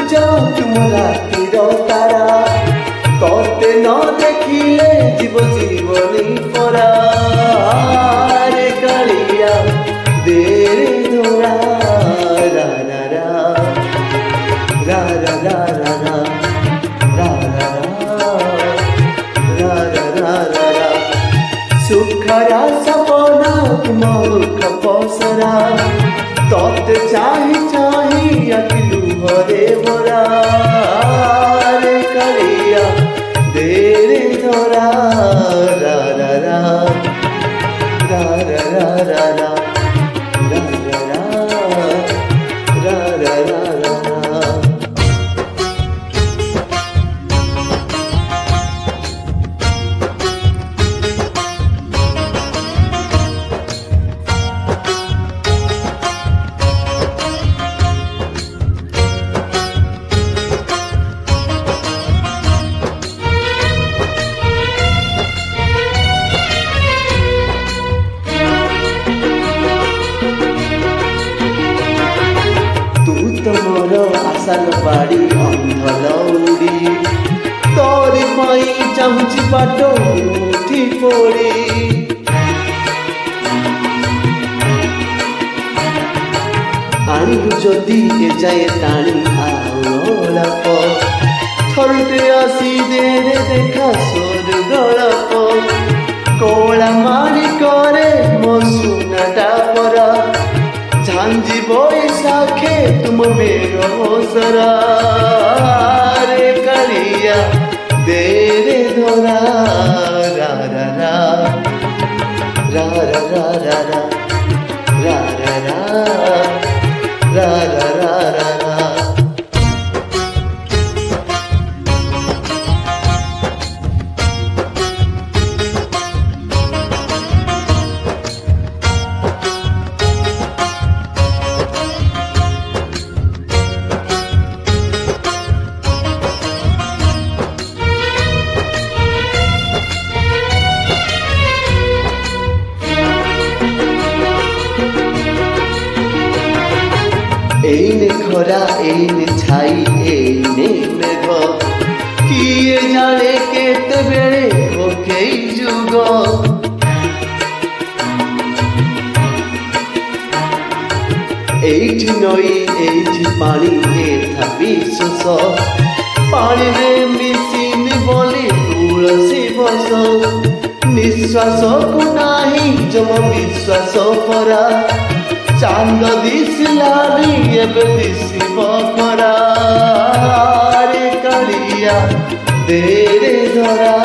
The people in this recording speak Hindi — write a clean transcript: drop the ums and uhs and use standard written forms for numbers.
ସୂରୁଜ ତୁମ ରାତିର ତାରା ତତେ ନ ଦେଖିଲେ ଯିବ ଜୀବନି ପରା ରେ କାଳିଆ ଦେରେ ଧରା ରା ରା ରା ରା ରା ରା ରା ରା ରା ରା रा रा रा सुखरा सपना तुम दुख पसरा तोते चाही चाही अखिलू भरे भरा रे करिया देरे धरा रा रा रा रा रा रा रा रा रा रा रा रा रा मोर आशार बाड़ी अंधलौड़ी तोरी पाई चाहूची बाट उठी पड़ी आणु जदि ए जाए टाणी आलाप थरुटे आसी दे देखा सोर गलाप कोला मारी करे मो सुनाटा परा झांझी बैसाखे तुम मेरो सरा रे करिया देरे धरा रा रा रा रा रा रा रा रा रा रा रा रा रा रा एने खरा एने छाई एने मेघ किए जाने केते बेले ओके जुग एठी नई एठी पानी एठा विश्वास पानी रे मिसिन बोली तुलसी बस निश्वास को नाही जम विश्वास परा चांद दिसलानी एबे दिसिब परा रे करिया देरे धरा